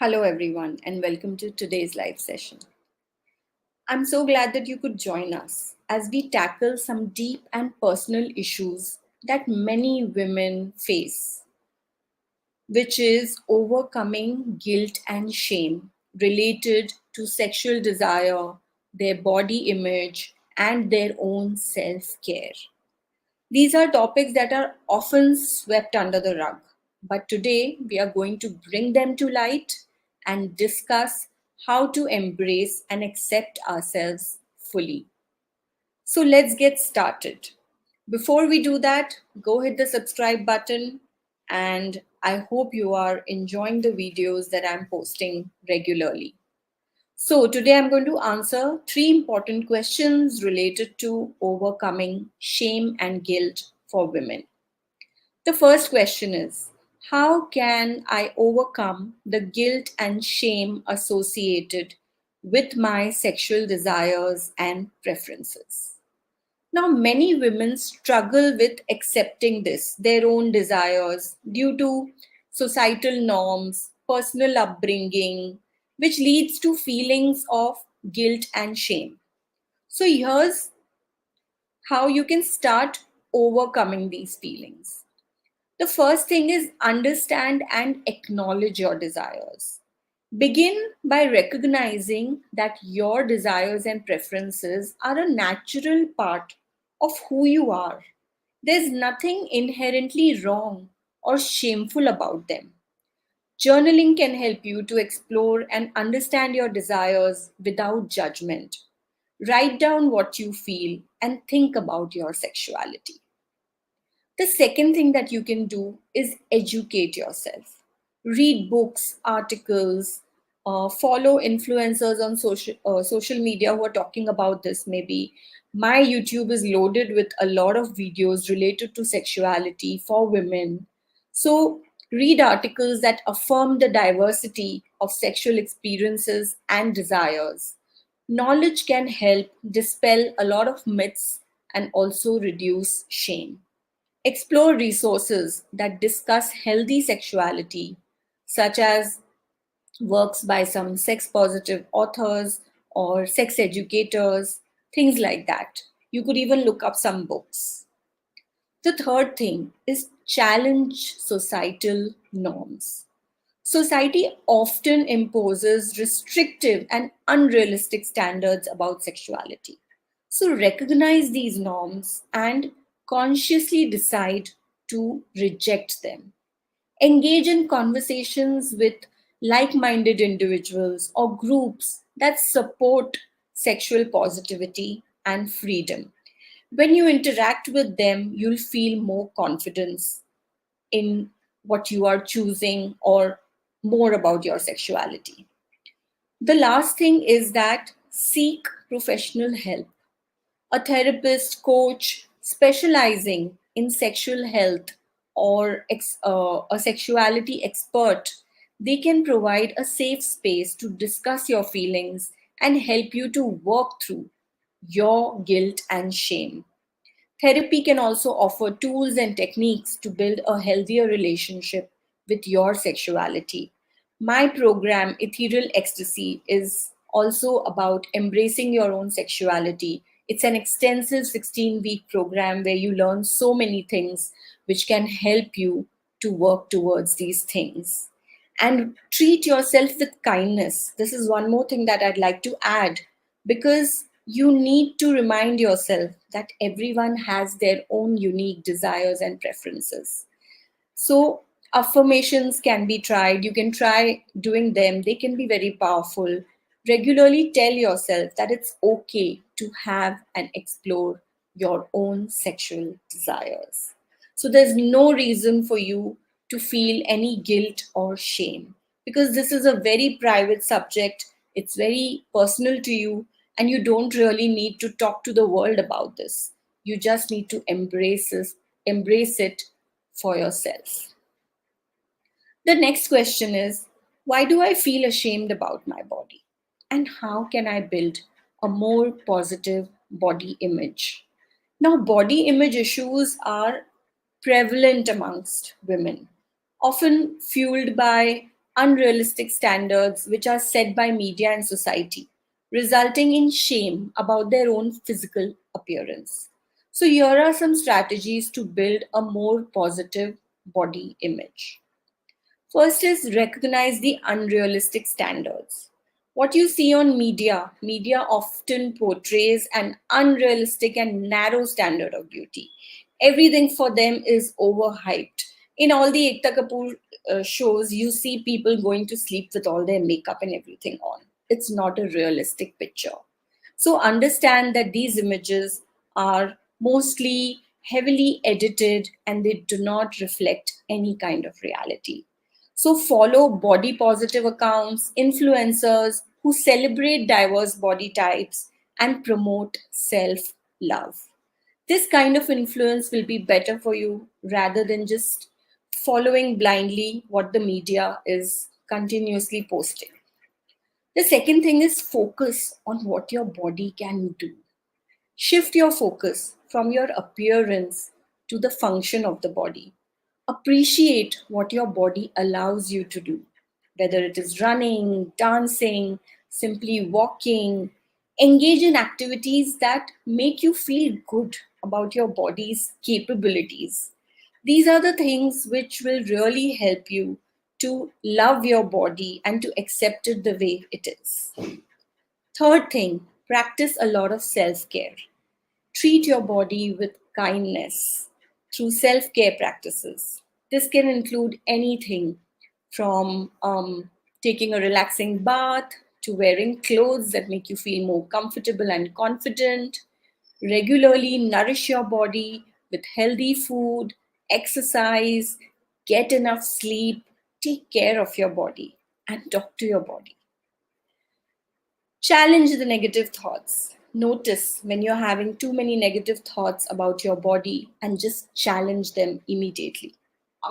Hello, everyone, and welcome to today's live session. I'm so glad that you could join us as we tackle some deep and personal issues that many women face, which is overcoming guilt and shame related to sexual desire, their body image, and their own self care. These are topics that are often swept under the rug, but today we are going to bring them to light and discuss how to embrace and accept ourselves fully. So let's get started. Before we do that, go hit the subscribe button, and I hope you are enjoying the videos that I'm posting regularly. So, today I'm going to answer three important questions related to overcoming shame and guilt for women. The first question is, how can I overcome the guilt and shame associated with my sexual desires and preferences? Now, many women struggle with accepting this, their own desires, due to societal norms, personal upbringing, which leads to feelings of guilt and shame. So, here's how you can start overcoming these feelings. The first thing is understand and acknowledge your desires. Begin by recognizing that your desires and preferences are a natural part of who you are. There's nothing inherently wrong or shameful about them. Journaling can help you to explore and understand your desires without judgment. Write down what you feel and think about your sexuality. The second thing that you can do is educate yourself. Read books, articles, follow influencers on social media who are talking about this. Maybe my YouTube is loaded with a lot of videos related to sexuality for women. So read articles that affirm the diversity of sexual experiences and desires. Knowledge can help dispel a lot of myths and also reduce shame. Explore resources that discuss healthy sexuality, such as works by some sex positive authors or sex educators, things like that. You could even look up some books. The third thing is challenge societal norms. Society often imposes restrictive and unrealistic standards about sexuality. So recognize these norms and consciously decide to reject them. Engage in conversations with like minded individuals or groups that support sexual positivity and freedom. When you interact with them, you'll feel more confidence in what you are choosing or more about your sexuality. The last thing is that seek professional help. A therapist, coach specializing in sexual health or a sexuality expert, they can provide a safe space to discuss your feelings and help you to work through your guilt and shame. Therapy can also offer tools and techniques to build a healthier relationship with your sexuality. My program, Ethereal Ecstasy, is also about embracing your own sexuality. It's an extensive 16-week program where you learn so many things which can help you to work towards these things. And treat yourself with kindness. This is one more thing that I'd like to add, because you need to remind yourself that everyone has their own unique desires and preferences. So, affirmations can be tried. You can try doing them, they can be very powerful. Regularly tell yourself that it's okay to have and explore your own sexual desires. So, there's no reason for you to feel any guilt or shame, because this is a very private subject, it's very personal to you, and you don't really need to talk to the world about this. You just need to embrace it for yourself. The next question is, why do I feel ashamed about my body? And how can I build a more positive body image? Now, body image issues are prevalent amongst women, often fueled by unrealistic standards which are set by media and society, resulting in shame about their own physical appearance. So, here are some strategies to build a more positive body image. First is recognize the unrealistic standards. What you see on media often portrays an unrealistic and narrow standard of beauty. Everything for them is overhyped. In all the Ekta Kapoor shows, you see people going to sleep with all their makeup and everything on. It's not a realistic picture. So understand that these images are mostly heavily edited and they do not reflect any kind of reality. So follow body positive accounts, influencers who celebrate diverse body types and promote self love. This kind of influence will be better for you rather than just following blindly what the media is continuously posting. The second thing is focus on what your body can do. Shift your focus from your appearance to the function of the body. Appreciate what your body allows you to do, whether it is running, dancing, simply walking. Engage in activities that make you feel good about your body's capabilities. These are the things which will really help you to love your body and to accept it the way it is. Third thing, practice a lot of self care. Treat your body with kindness through self care practices. This can include anything from taking a relaxing bath to wearing clothes that make you feel more comfortable and confident. Regularly nourish your body with healthy food, exercise, get enough sleep, take care of your body, and talk to your body. Challenge the negative thoughts. Notice when you're having too many negative thoughts about your body and just challenge them immediately.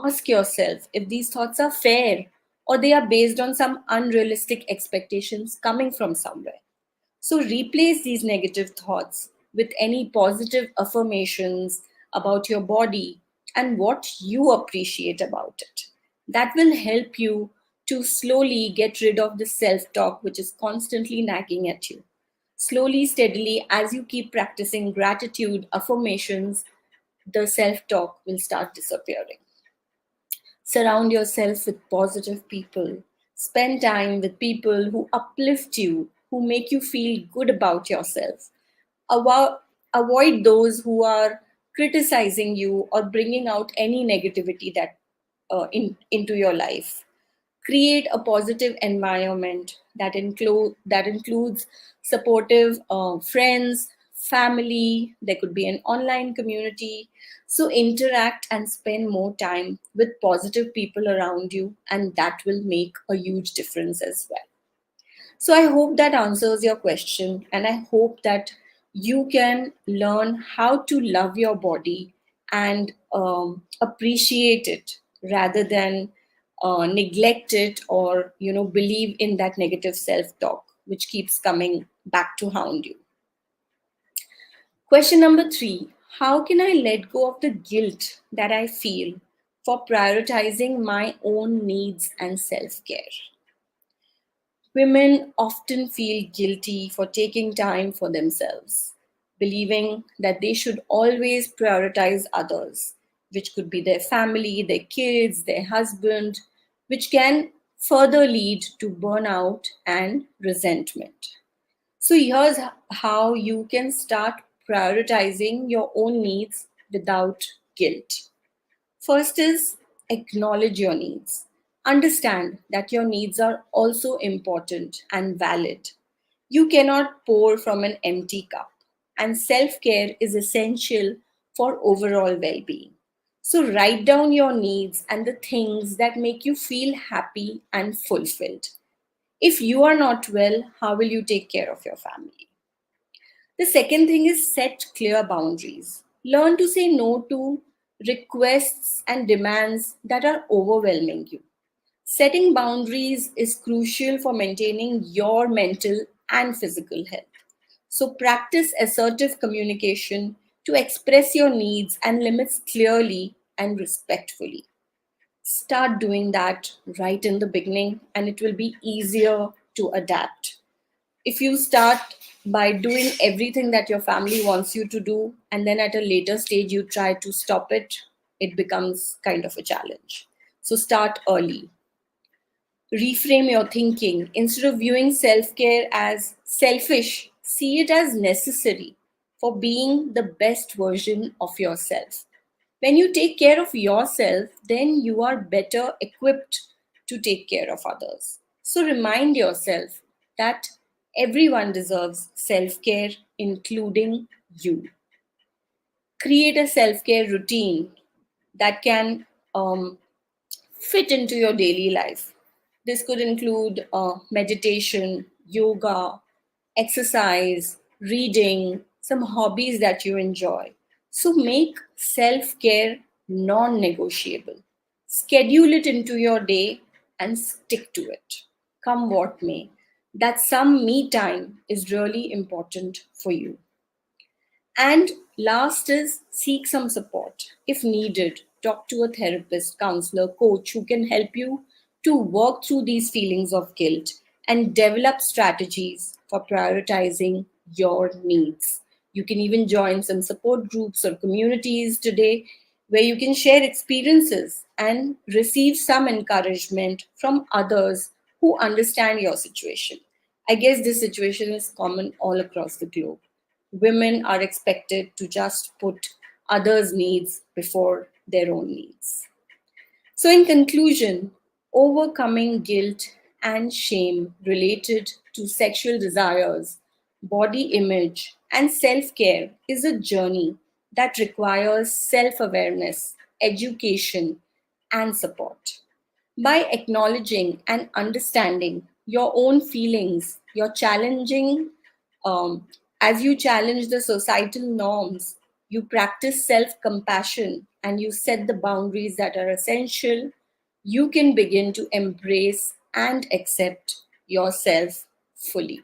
Ask yourself if these thoughts are fair or they are based on some unrealistic expectations coming from somewhere. So replace these negative thoughts with any positive affirmations about your body and what you appreciate about it. That will help you to slowly get rid of the self talk which is constantly nagging at you. Slowly, steadily, as you keep practicing gratitude, affirmations, the self talk will start disappearing. Surround yourself with positive people. Spend time with people who uplift you, who make you feel good about yourself. Avo- Avoid those who are criticizing you or bringing out any negativity that into your life. Create a positive environment that includes supportive friends, family. There could be an online community. So interact and spend more time with positive people around you, and that will make a huge difference as well. So I hope that answers your question, and I hope that you can learn how to love your body and appreciate it rather than neglect it or believe in that negative self-talk which keeps coming back to hound you. Question number 3: how can I let go of the guilt that I feel for prioritizing my own needs and self-care? Women often feel guilty for taking time for themselves, believing that they should always prioritize others, which could be their family, their kids, their husband, which can further lead to burnout and resentment. So, here's how you can start prioritizing your own needs without guilt. First is acknowledge your needs. Understand that your needs are also important and valid. You cannot pour from an empty cup, and self care is essential for overall well being. So, write down your needs and the things that make you feel happy and fulfilled. If you are not well, how will you take care of your family? The second thing is set clear boundaries. Learn to say no to requests and demands that are overwhelming you. Setting boundaries is crucial for maintaining your mental and physical health. So, practice assertive communication to express your needs and limits clearly and respectfully. Start doing that right in the beginning, and it will be easier to adapt. If you start by doing everything that your family wants you to do, and then at a later stage you try to stop it, it becomes kind of a challenge. So start early. Reframe your thinking. Instead of viewing self care as selfish, see it as necessary for being the best version of yourself. When you take care of yourself, then you are better equipped to take care of others. So remind yourself that everyone deserves self care, including you. Create a self care routine that can fit into your daily life. This could include meditation, yoga, exercise, reading, some hobbies that you enjoy. So make self care non negotiable. Schedule it into your day and stick to it. Come what may. That some me time is really important for you. And last is seek some support. If needed, talk to a therapist, counselor, coach who can help you to work through these feelings of guilt and develop strategies for prioritizing your needs. You can even join some support groups or communities today where you can share experiences and receive some encouragement from others who understand your situation. I guess this situation is common all across the globe. Women are expected to just put others' needs before their own needs. So, in conclusion, overcoming guilt and shame related to sexual desires, body image, and self care is a journey that requires self awareness, education, and support. By acknowledging and understanding your own feelings, you're challenging, um, as you challenge the societal norms, you practice self compassion and you set the boundaries that are essential, you can begin to embrace and accept yourself fully.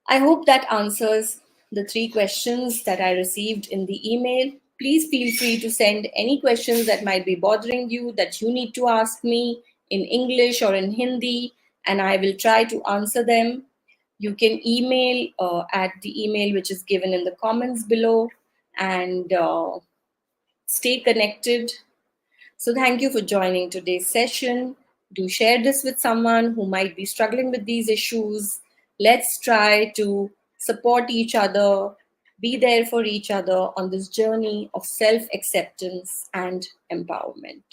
I hope that answers the three questions that I received in the email. Please feel free to send any questions that might be bothering you that you need to ask me in English or in Hindi, and I will try to answer them. You can email at the email which is given in the comments below, and stay connected. So, thank you for joining today's session. Do share this with someone who might be struggling with these issues. Let's try to support each other, be there for each other on this journey of self acceptance and empowerment.